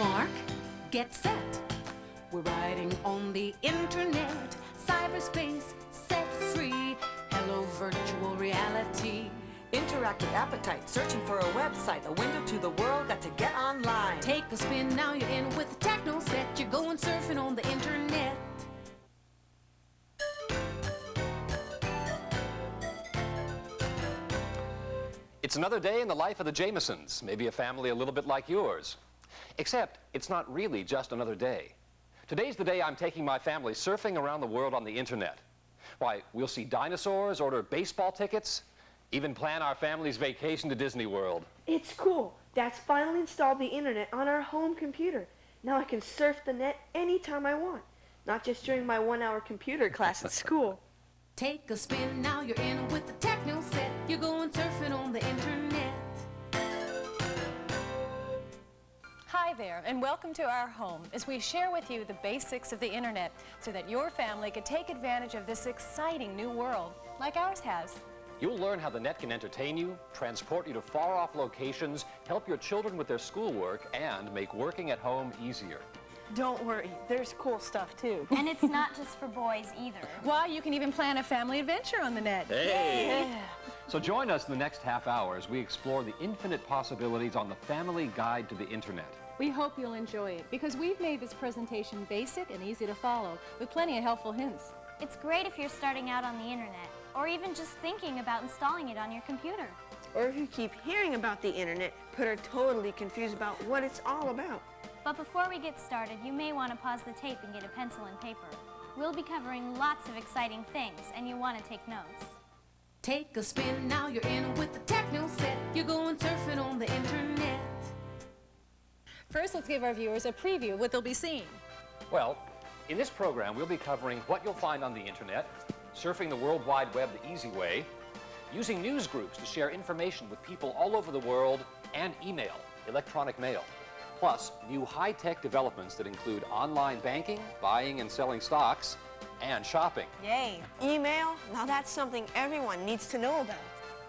mark, get set. We're riding on the internet, cyberspace set free. Hello, virtual reality. Interactive appetite, searching for a website, a window to the world, got to get online. Take a spin, now you're in with the techno set. You're going surfing on the internet. It's another day in the life of the Jamesons, maybe a family a little bit like yours. Except it's not really just another day. Today's the day I'm taking my family surfing around the world on the internet. Why, we'll see dinosaurs, order baseball tickets, even plan our family's vacation to Disney World. It's cool. Dad's finally installed the internet on our home computer. Now I can surf the net anytime I want, not just during my 1-hour computer class at school. Take a spin, now you're in with the techno set. You're going surfing on the internet. Hi there, and welcome to our home as we share with you the basics of the internet so that your family can take advantage of this exciting new world like ours has. You'll learn how the net can entertain you, transport you to far-off locations, help your children with their schoolwork, and make working at home easier. Don't worry, there's cool stuff too. And it's not just for boys either. Why, you can even plan a family adventure on the net. Hey! So join us in the next half hour as we explore the infinite possibilities on the Family Guide to the Internet. We hope you'll enjoy it because we've made this presentation basic and easy to follow with plenty of helpful hints. It's great if you're starting out on the internet, or even just thinking about installing it on your computer. Or if you keep hearing about the internet, but are totally confused about what it's all about. But before we get started, you may want to pause the tape and get a pencil and paper. We'll be covering lots of exciting things, and you want to take notes. Take a spin, now you're in with the techno set. You're going surfing on the internet. First, let's give our viewers a preview of what they'll be seeing. Well, in this program, we'll be covering what you'll find on the internet, surfing the World Wide Web the easy way, using news groups to share information with people all over the world, and email, electronic mail. Plus, new high-tech developments that include online banking, buying and selling stocks, and shopping. Yay! Email? Now that's something everyone needs to know about.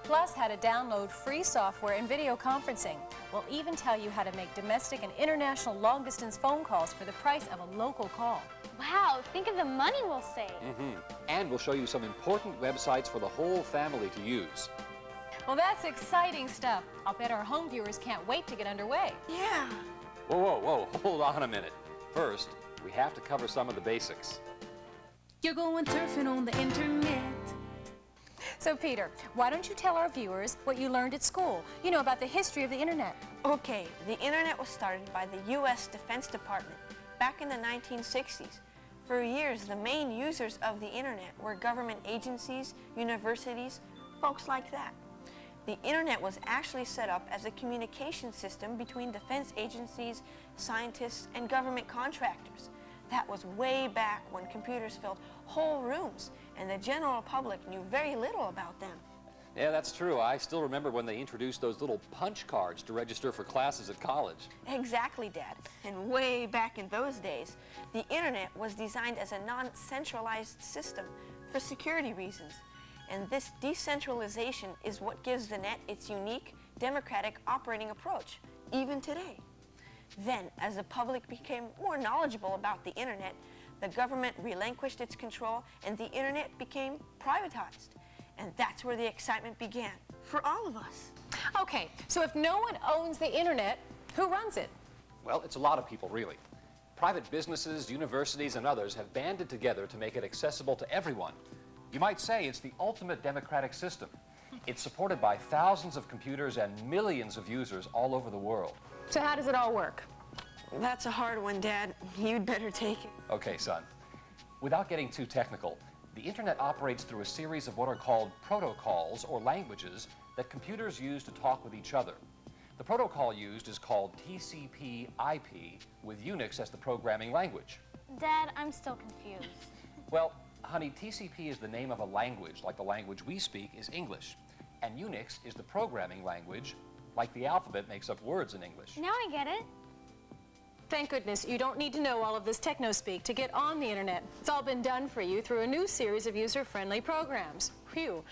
Plus, how to download free software and video conferencing. We'll even tell you how to make domestic and international long-distance phone calls for the price of a local call. Wow, think of the money we'll save. And we'll show you some important websites for the whole family to use. Well, that's exciting stuff. I'll bet our home viewers can't wait to get underway. Yeah. Whoa, whoa, whoa, hold on a minute. First, we have to cover some of the basics. You're going surfing on the internet. So, Peter, why don't you tell our viewers what you learned at school? You know, about the history of the internet. Okay, the internet was started by the U.S. Defense Department back in the 1960s. For years, the main users of the internet were government agencies, universities, folks like that. The internet was actually set up as a communication system between defense agencies, scientists, and government contractors. That was way back when computers filled whole rooms and the general public knew very little about them. Yeah, that's true. I still remember when they introduced those little punch cards to register for classes at college. Exactly, Dad. And way back in those days, the internet was designed as a non-centralized system for security reasons. And this decentralization is what gives the net its unique, democratic operating approach, even today. Then, as the public became more knowledgeable about the internet, the government relinquished its control and the internet became privatized. And that's where the excitement began, for all of us. Okay, so if no one owns the internet, who runs it? Well, it's a lot of people, really. Private businesses, universities, and others have banded together to make it accessible to everyone. You might say it's the ultimate democratic system. It's supported by thousands of computers and millions of users all over the world. So how does it all work? That's a hard one, Dad. You'd better take it. Okay, son. Without getting too technical, the internet operates through a series of what are called protocols or languages that computers use to talk with each other. The protocol used is called TCP/IP, with Unix as the programming language. Dad, I'm still confused. Well, honey, TCP is the name of a language, like the language we speak is English. And Unix is the programming language, like the alphabet makes up words in English. Now I get it. Thank goodness you don't need to know all of this techno-speak to get on the internet. It's all been done for you through a new series of user-friendly programs. Phew.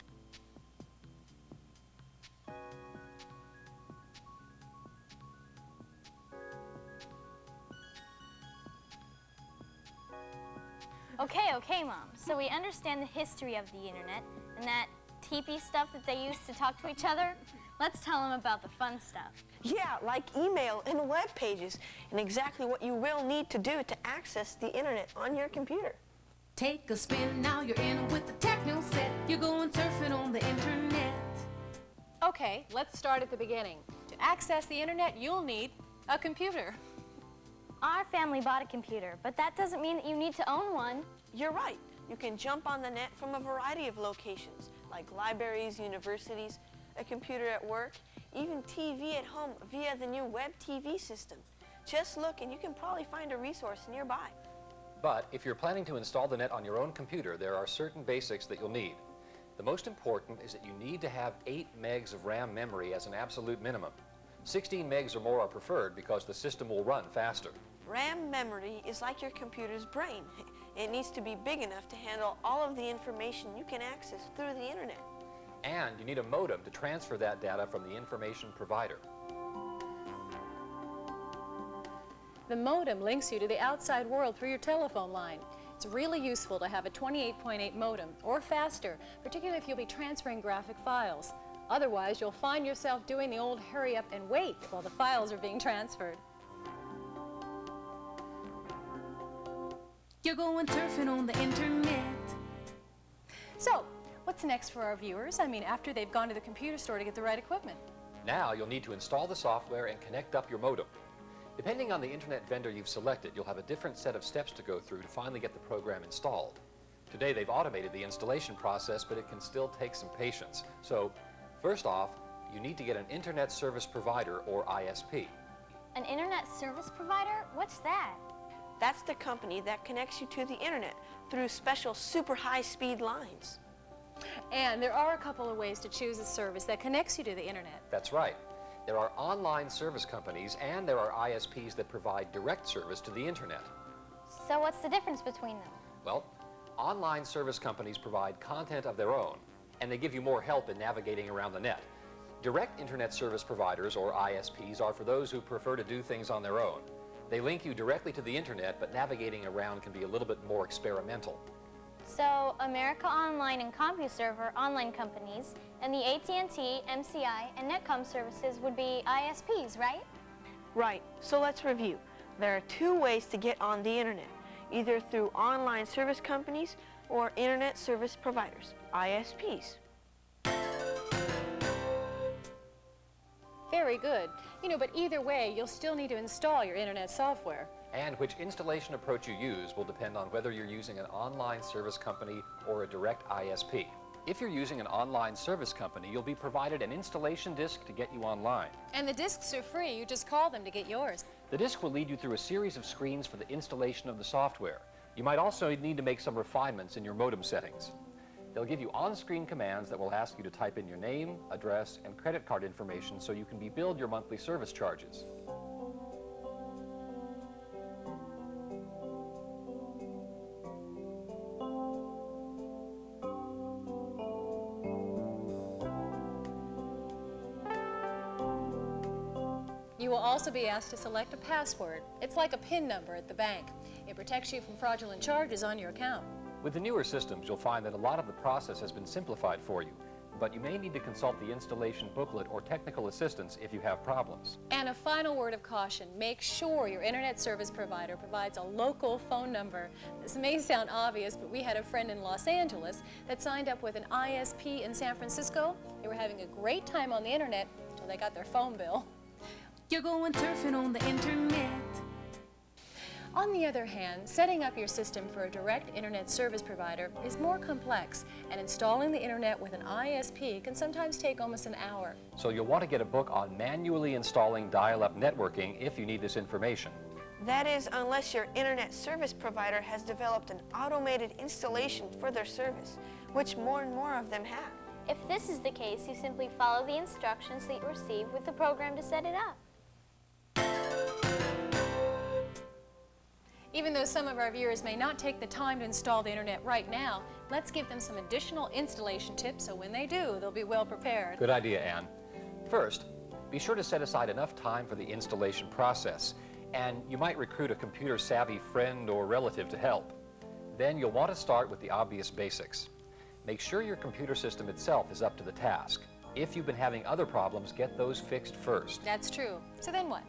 Okay, Mom. So we understand the history of the internet and that teepee stuff that they used to talk to each other. Let's tell them about the fun stuff. Yeah, like email and web pages, and exactly what you will need to do to access the internet on your computer. Take a spin, now you're in with the techno set. You're going surfing on the internet. Okay, let's start at the beginning. To access the internet, you'll need a computer. Our family bought a computer, but that doesn't mean that you need to own one. You're right. You can jump on the net from a variety of locations, like libraries, universities, a computer at work, even TV at home via the new web TV system. Just look and you can probably find a resource nearby. But if you're planning to install the net on your own computer, there are certain basics that you'll need. The most important is that you need to have 8 megs of RAM memory as an absolute minimum. 16 megs or more are preferred because the system will run faster. RAM memory is like your computer's brain. It needs to be big enough to handle all of the information you can access through the internet. And you need a modem to transfer that data from the information provider. The modem links you to the outside world through your telephone line. It's really useful to have a 28.8 modem or faster, particularly if you'll be transferring graphic files. Otherwise, you'll find yourself doing the old hurry up and wait while the files are being transferred. You're going surfing on the internet. So, what's next for our viewers? I mean, after they've gone to the computer store to get the right equipment. Now you'll need to install the software and connect up your modem. Depending on the internet vendor you've selected, you'll have a different set of steps to go through to finally get the program installed. Today they've automated the installation process, but it can still take some patience. So, first off, you need to get an Internet Service Provider, or ISP. An internet service provider? What's that? That's the company that connects you to the internet through special super high-speed lines. And there are a couple of ways to choose a service that connects you to the internet. That's right. There are online service companies and there are ISPs that provide direct service to the internet. So what's the difference between them? Well, online service companies provide content of their own, and they give you more help in navigating around the net. Direct internet service providers, or ISPs, are for those who prefer to do things on their own. They link you directly to the internet, but navigating around can be a little bit more experimental. So America Online and CompuServe are online companies, and the AT&T, MCI, and Netcom services would be ISPs, right? Right, so let's review. There are 2 ways to get on the internet, either through online service companies or internet service providers, ISPs. Very good. You know, but either way, you'll still need to install your internet software. And which installation approach you use will depend on whether you're using an online service company or a direct ISP. If you're using an online service company, you'll be provided an installation disk to get you online. And the discs are free. You just call them to get yours. The disk will lead you through a series of screens for the installation of the software. You might also need to make some refinements in your modem settings. They'll give you on-screen commands that will ask you to type in your name, address, and credit card information so you can be billed your monthly service charges. You will also be asked to select a password. It's like a PIN number at the bank. It protects you from fraudulent charges on your account. With the newer systems, you'll find that a lot of the process has been simplified for you, but you may need to consult the installation booklet or technical assistance if you have problems. And a final word of caution, make sure your internet service provider provides a local phone number. This may sound obvious, but we had a friend in Los Angeles that signed up with an ISP in San Francisco. They were having a great time on the internet until they got their phone bill. You're going surfing on the internet. On the other hand, setting up your system for a direct internet service provider is more complex, and installing the internet with an ISP can sometimes take almost an hour. So you'll want to get a book on manually installing dial-up networking if you need this information. That is, unless your internet service provider has developed an automated installation for their service, which more and more of them have. If this is the case, you simply follow the instructions that you receive with the program to set it up. Even though some of our viewers may not take the time to install the internet right now, let's give them some additional installation tips so when they do, they'll be well prepared. Good idea, Anne. First, be sure to set aside enough time for the installation process, and you might recruit a computer-savvy friend or relative to help. Then you'll want to start with the obvious basics. Make sure your computer system itself is up to the task. If you've been having other problems, get those fixed first. That's true. So then what?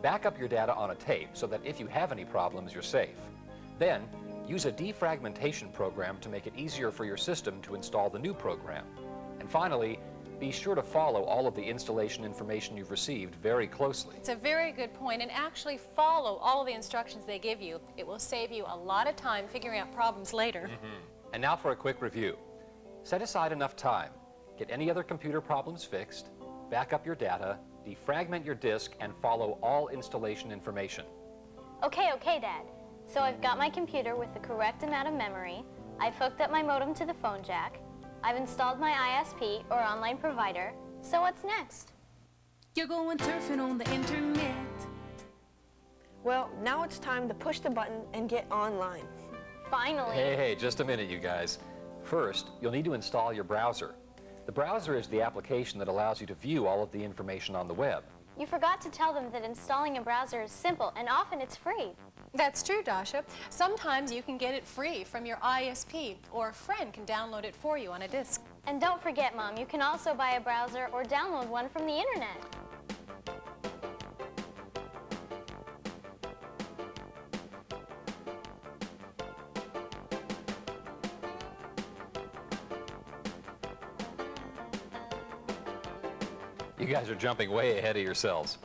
Back up your data on a tape so that if you have any problems, you're safe. Then, use a defragmentation program to make it easier for your system to install the new program. And finally, be sure to follow all of the installation information you've received very closely. It's a very good point, and actually follow all of the instructions they give you. It will save you a lot of time figuring out problems later. And now for a quick review. Set aside enough time. Get any other computer problems fixed, back up your data, defragment your disk, and follow all installation information. Okay, Dad. So I've got my computer with the correct amount of memory. I've hooked up my modem to the phone jack. I've installed my ISP or online provider. So what's next? You're going surfing on the internet. Well, now it's time to push the button and get online. Finally. Hey, just a minute, you guys. First, you'll need to install your browser. The browser is the application that allows you to view all of the information on the web. You forgot to tell them that installing a browser is simple and often it's free. That's true, Dasha. Sometimes you can get it free from your ISP, or a friend can download it for you on a disk. And don't forget, Mom, you can also buy a browser or download one from the internet. You guys are jumping way ahead of yourselves.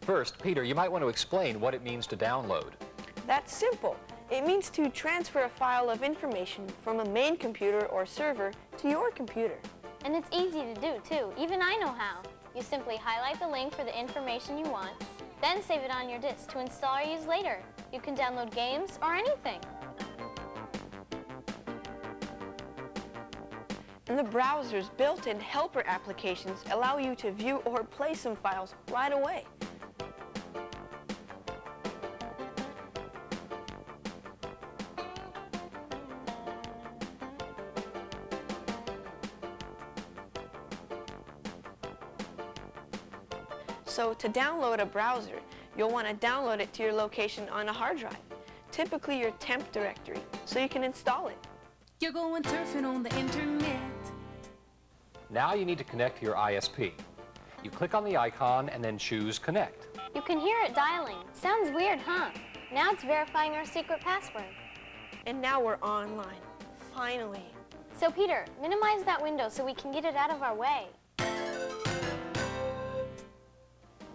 First, Peter, you might want to explain what it means to download. That's simple. It means to transfer a file of information from a main computer or server to your computer. And it's easy to do, too. Even I know how. You simply highlight the link for the information you want, then save it on your disk to install or use later. You can download games or anything. And the browser's built-in helper applications allow you to view or play some files right away. So to download a browser, you'll want to download it to your location on a hard drive, typically your temp directory, so you can install it. You're going surfing on the internet. Now you need to connect to your ISP. You click on the icon and then choose Connect. You can hear it dialing. Sounds weird, huh? Now it's verifying our secret password. And now we're online, finally. So Peter, minimize that window so we can get it out of our way.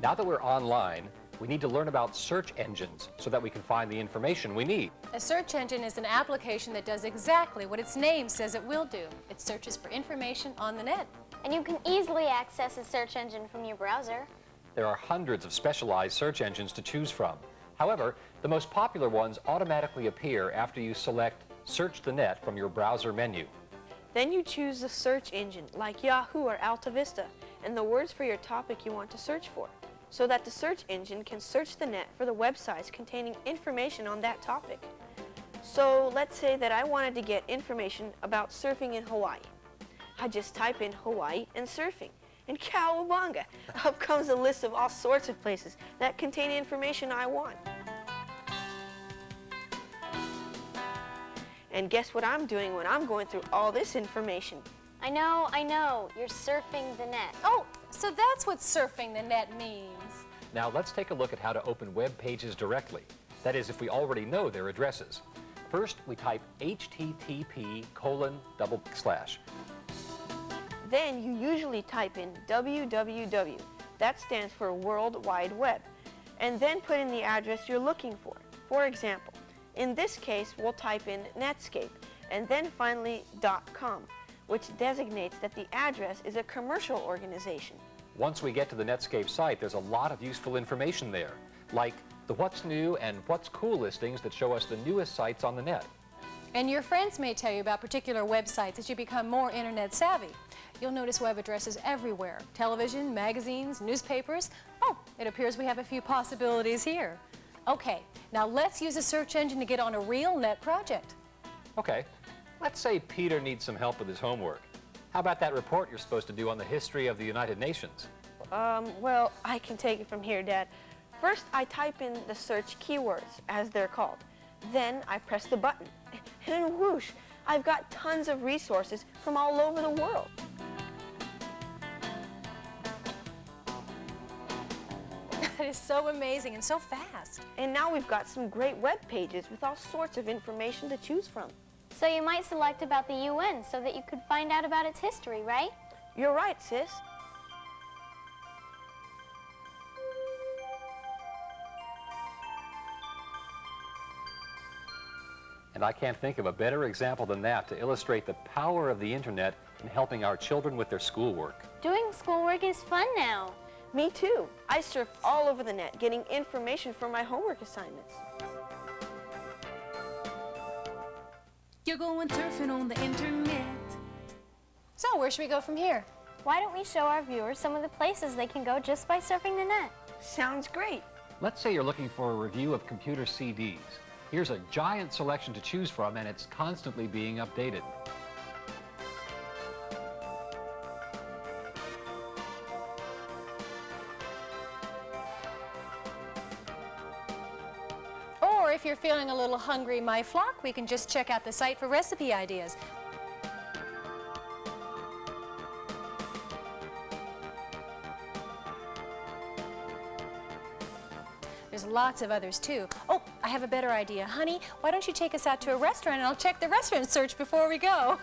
Now that we're online, we need to learn about search engines so that we can find the information we need. A search engine is an application that does exactly what its name says it will do. It searches for information on the net. And you can easily access a search engine from your browser. There are hundreds of specialized search engines to choose from. However, the most popular ones automatically appear after you select Search the Net from your browser menu. Then you choose the search engine, like Yahoo or AltaVista, and the words for your topic you want to search for, so that the search engine can search the net for the websites containing information on that topic. So let's say that I wanted to get information about surfing in Hawaii. I just type in Hawaii and surfing, and cowabunga, up comes a list of all sorts of places that contain information I want. And guess what I'm doing when I'm going through all this information? I know, you're surfing the net. Oh, so that's what surfing the net means. Now let's take a look at how to open web pages directly. That is, if we already know their addresses. First, we type http:// Then you usually type in www. That stands for World Wide Web. And then put in the address you're looking for. For example, in this case, we'll type in Netscape, and then finally .com, which designates that the address is a commercial organization. Once we get to the Netscape site, there's a lot of useful information there, like the What's New and What's Cool listings that show us the newest sites on the net. And your friends may tell you about particular websites as you become more internet savvy. You'll notice web addresses everywhere. Television, magazines, newspapers. Oh, it appears we have a few possibilities here. Okay, now let's use a search engine to get on a real net project. Okay, let's say Peter needs some help with his homework. How about that report you're supposed to do on the history of the United Nations? Well, I can take it from here, Dad. First, I type in the search keywords, as they're called. Then I press the button. And whoosh, I've got tons of resources from all over the world. That is so amazing and so fast. And now we've got some great web pages with all sorts of information to choose from. So you might select about the UN so that you could find out about its history, right? You're right, sis. And I can't think of a better example than that to illustrate the power of the internet in helping our children with their schoolwork. Doing schoolwork is fun now. Me too. I surf all over the net getting information for my homework assignments. You're going surfing on the internet. So where should we go from here? Why don't we show our viewers some of the places they can go just by surfing the net? Sounds great. Let's say you're looking for a review of computer CDs. Here's a giant selection to choose from, and it's constantly being updated. Or if you're feeling a little hungry, my flock, we can just check out the site for recipe ideas. There's lots of others too. Oh, I have a better idea. Honey, why don't you take us out to a restaurant and I'll check the restaurant search before we go.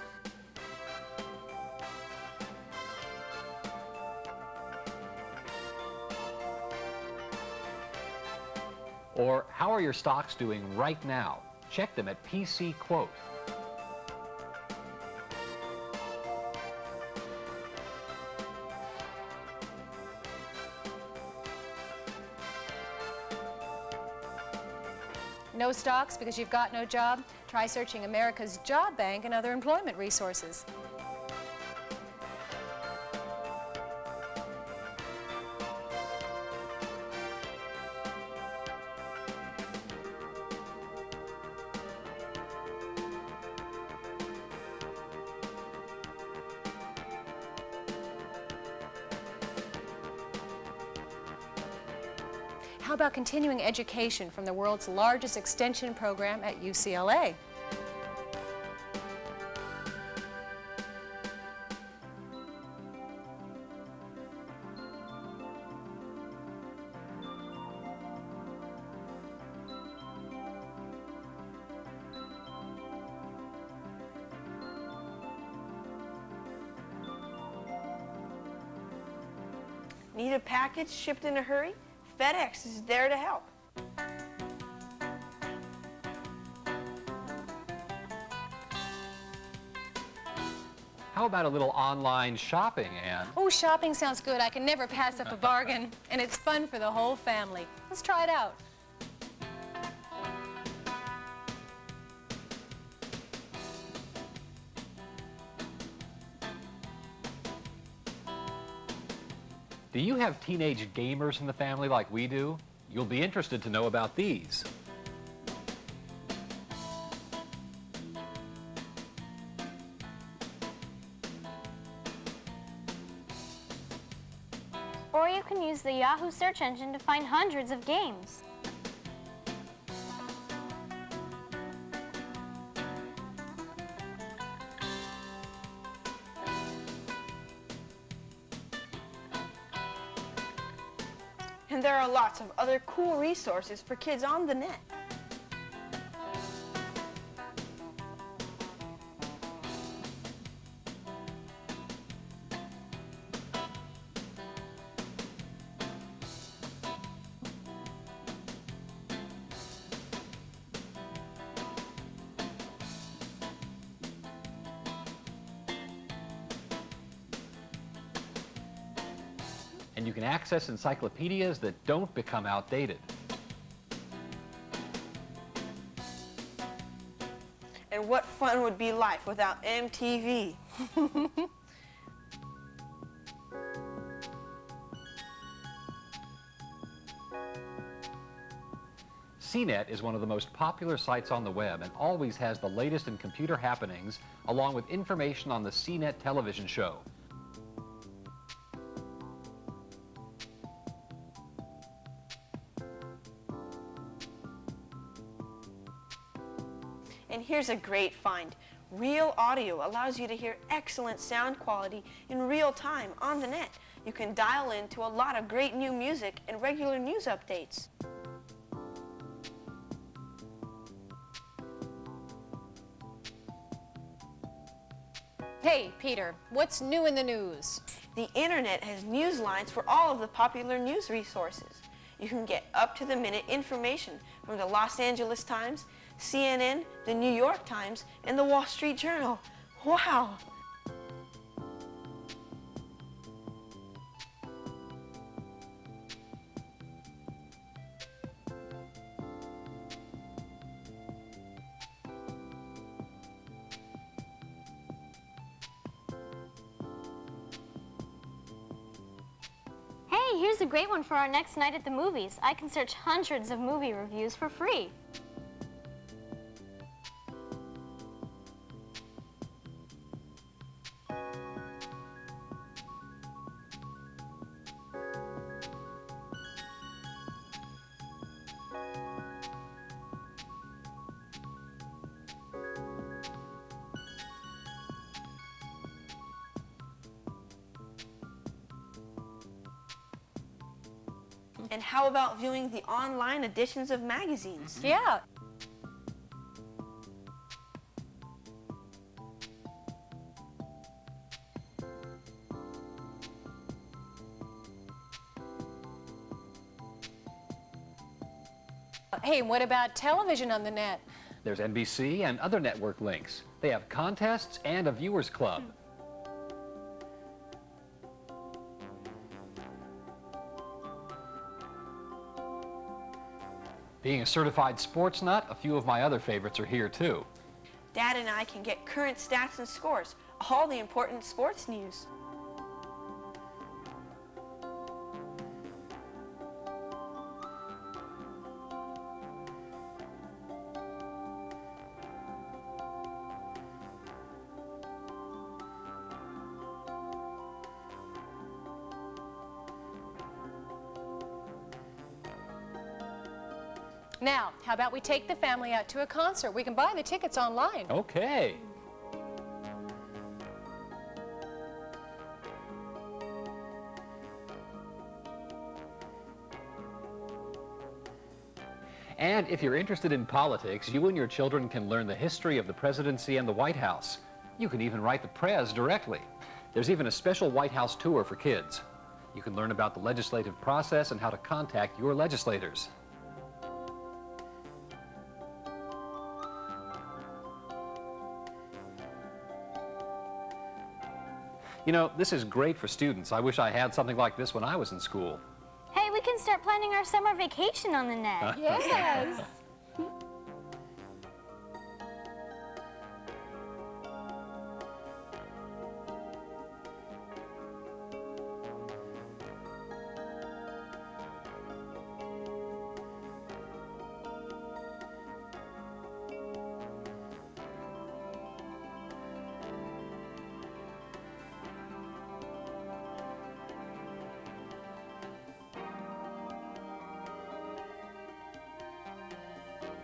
Or how are your stocks doing right now? Check them at PC Quote. No stocks because you've got no job? Try searching America's Job Bank and other employment resources. How about continuing education from the world's largest extension program at UCLA? Need a package shipped in a hurry? FedEx is there to help. How about a little online shopping, Anne? Oh, shopping sounds good. I can never pass up a bargain. And it's fun for the whole family. Let's try it out. Do you have teenage gamers in the family like we do? You'll be interested to know about these. Or you can use the Yahoo search engine to find hundreds of games. And there are lots of other cool resources for kids on the net. And you can access encyclopedias that don't become outdated. And what fun would be life without MTV? CNET is one of the most popular sites on the web and always has the latest in computer happenings, along with information on the CNET television show. And here's a great find. Real Audio allows you to hear excellent sound quality in real time on the net. You can dial in to a lot of great new music and regular news updates. Hey, Peter, what's new in the news? The internet has news lines for all of the popular news resources. You can get up-to-the-minute information from the Los Angeles Times, CNN, the New York Times, and the Wall Street Journal. Wow! Hey, here's a great one for our next night at the movies. I can search hundreds of movie reviews for free. And how about viewing the online editions of magazines? Yeah. Hey, what about television on the net? There's NBC and other network links. They have contests and a viewers club. Being a certified sports nut, a few of my other favorites are here too. Dad and I can get current stats and scores, all the important sports news. Now, how about we take the family out to a concert? We can buy the tickets online. Okay. And if you're interested in politics, you and your children can learn the history of the presidency and the White House. You can even write the prez directly. There's even a special White House tour for kids. You can learn about the legislative process and how to contact your legislators. You know, this is great for students. I wish I had something like this when I was in school. Hey, we can start planning our summer vacation on the net. Yes.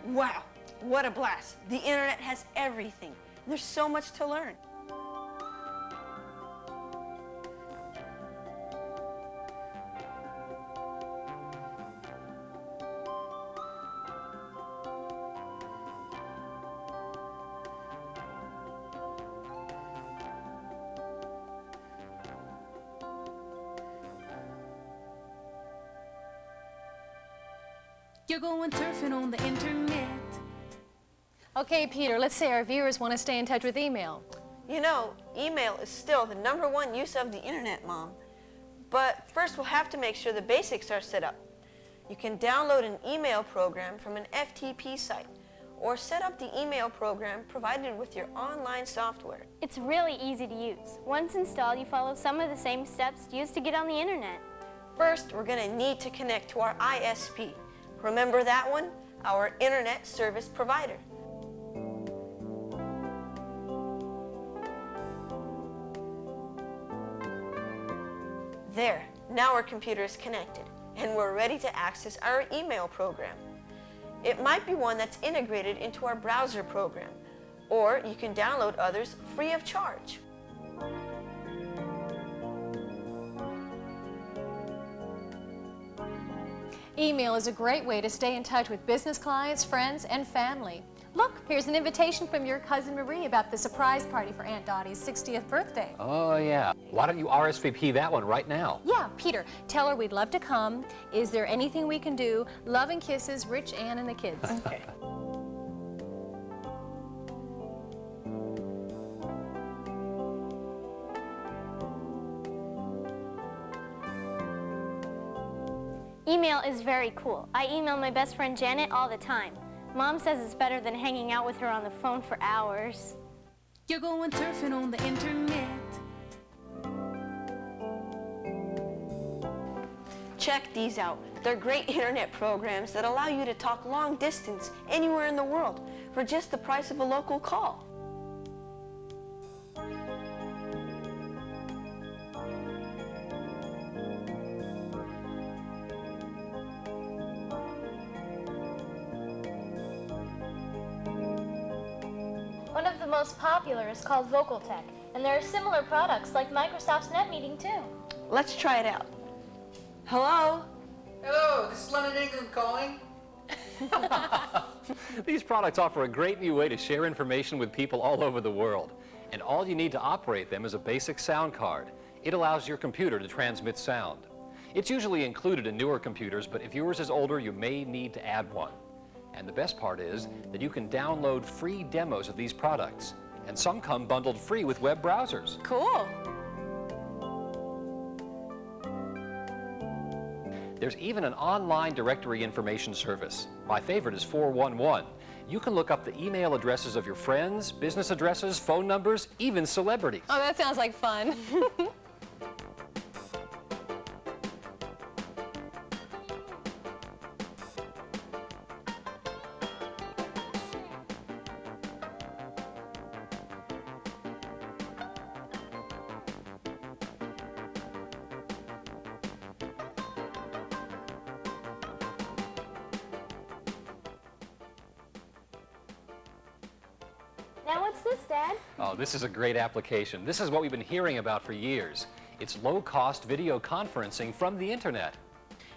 Wow, what a blast. The internet has everything. There's so much to learn. You're going surfing on the internet. Okay, Peter, let's say our viewers want to stay in touch with email. You know, email is still the #1 use of the internet, Mom. But first we'll have to make sure the basics are set up. You can download an email program from an FTP site or set up the email program provided with your online software. It's really easy to use. Once installed, you follow some of the same steps used to get on the internet. First, we're going to need to connect to our ISP. Remember that one? Our internet service provider. There, now our computer is connected, and we're ready to access our email program. It might be one that's integrated into our browser program, or you can download others free of charge. Email is a great way to stay in touch with business clients, friends, and family. Look, here's an invitation from your cousin Marie about the surprise party for Aunt Dottie's 60th birthday. Oh, yeah. Why don't you RSVP that one right now? Yeah, Peter, tell her we'd love to come. Is there anything we can do? Love and kisses, Rich, Ann, and the kids. Okay. Email is very cool. I email my best friend Janet all the time. Mom says it's better than hanging out with her on the phone for hours. You're going surfing on the internet. Check these out. They're great internet programs that allow you to talk long distance anywhere in the world for just the price of a local call. One of the most popular is called VocalTech, and there are similar products like Microsoft's NetMeeting too. Let's try it out. Hello? Hello, this is London, England calling. These products offer a great new way to share information with people all over the world. And all you need to operate them is a basic sound card. It allows your computer to transmit sound. It's usually included in newer computers, but if yours is older, you may need to add one. And the best part is that you can download free demos of these products. And some come bundled free with web browsers. Cool. There's even an online directory information service. My favorite is 411. You can look up the email addresses of your friends, business addresses, phone numbers, even celebrities. Oh, that sounds like fun. Now what's this, Dad? Oh, this is a great application. This is what we've been hearing about for years. It's low-cost video conferencing from the internet.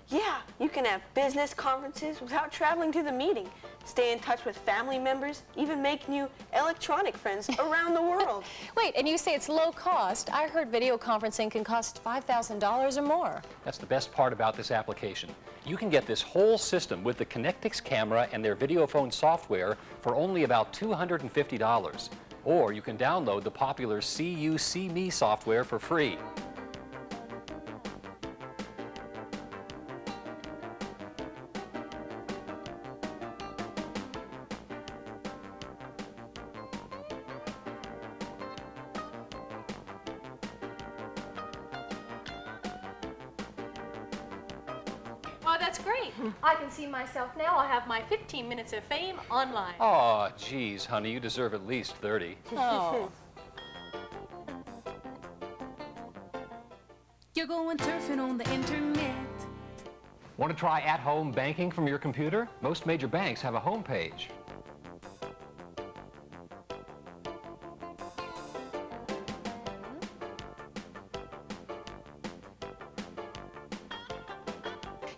Yeah, you can have business conferences without traveling to the meeting, stay in touch with family members, even make new electronic friends around the world. Wait, and you say it's low cost. I heard video conferencing can cost $5,000 or more. That's the best part about this application. You can get this whole system with the Connectix camera and their video phone software for only about $250. Or you can download the popular See You, See Me software for free. Wow, that's great. I can see myself now. I'll have my 15 minutes of fame online. Oh, geez, honey, you deserve at least 30. Oh. You're going surfing on the internet. Want to try at-home banking from your computer? Most major banks have a home page.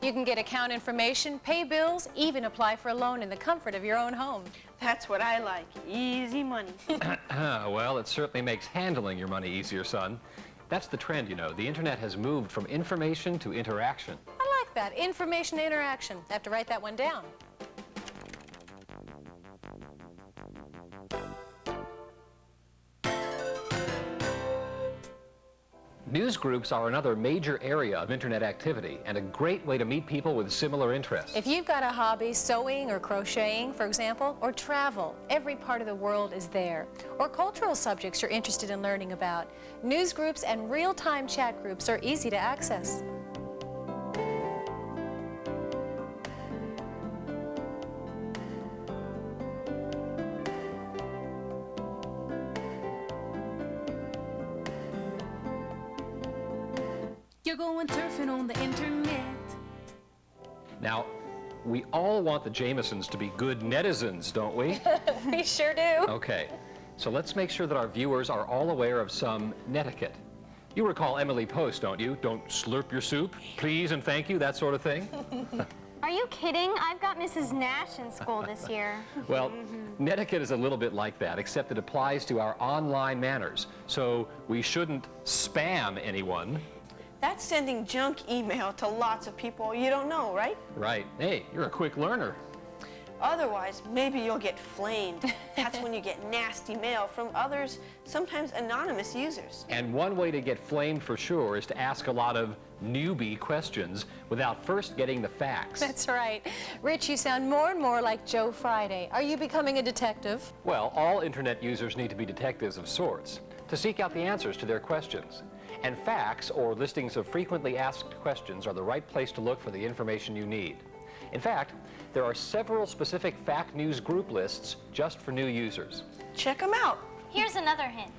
You can get account information, pay bills, even apply for a loan in the comfort of your own home. That's what I like, easy money. Well, it certainly makes handling your money easier, son. That's the trend, you know. The internet has moved from information to interaction. I like that, information interaction. I have to write that one down. News groups are another major area of internet activity and a great way to meet people with similar interests. If you've got a hobby, sewing or crocheting, for example, or travel, every part of the world is there. Or cultural subjects you're interested in learning about. News groups and real-time chat groups are easy to access. You're going surfing on the internet. Now, we all want the Jamesons to be good netizens, don't we? We sure do. Okay. So let's make sure that our viewers are all aware of some netiquette. You recall Emily Post, don't you? Don't slurp your soup, please and thank you, that sort of thing. Are you kidding? I've got Mrs. Nash in school this year. Well, netiquette is a little bit like that, except it applies to our online manners. So we shouldn't spam anyone. That's sending junk email to lots of people you don't know, right? Right. Hey, you're a quick learner. Otherwise, maybe you'll get flamed. That's when you get nasty mail from others, sometimes anonymous users. And one way to get flamed for sure is to ask a lot of newbie questions without first getting the facts. That's right. Rich, you sound more and more like Joe Friday. Are you becoming a detective? Well, all internet users need to be detectives of sorts to seek out the answers to their questions. And facts, or listings of frequently asked questions, are the right place to look for the information you need. In fact, there are several specific fact news group lists just for new users. Check them out. Here's another hint.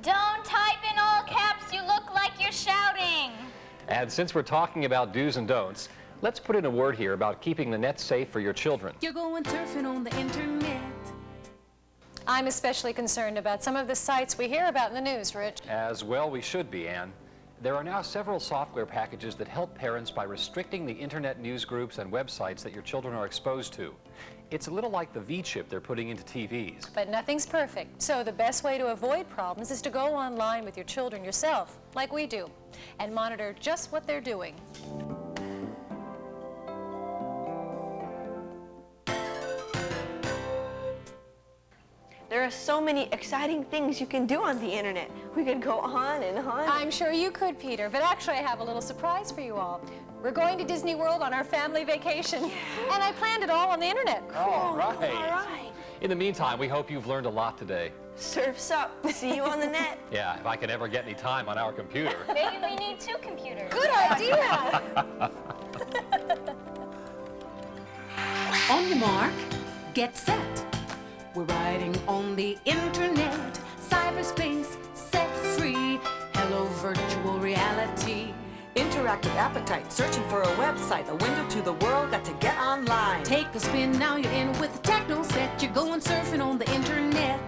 Don't type in all caps, you look like you're shouting. And since we're talking about do's and don'ts, let's put in a word here about keeping the net safe for your children. You're going surfing on the internet. I'm especially concerned about some of the sites we hear about in the news, Rich. As well we should be, Anne. There are now several software packages that help parents by restricting the internet news groups and websites that your children are exposed to. It's a little like the V-chip they're putting into TVs. But nothing's perfect, so the best way to avoid problems is to go online with your children yourself, like we do, and monitor just what they're doing. There are so many exciting things you can do on the internet. We could go on and on. I'm sure you could, Peter, but actually I have a little surprise for you all. We're going to Disney World on our family vacation, and I planned it all on the internet. All right. All right. In the meantime, we hope you've learned a lot today. Surf's up. See you on the net. Yeah, if I could ever get any time on our computer. Maybe we need 2 computers. Good idea! On your mark, get set. We're riding on the internet, cyberspace set free. Hello, virtual reality. Interactive appetite, searching for a website, a window to the world, got to get online. Take a spin, now you're in with the techno set. You're going surfing on the internet.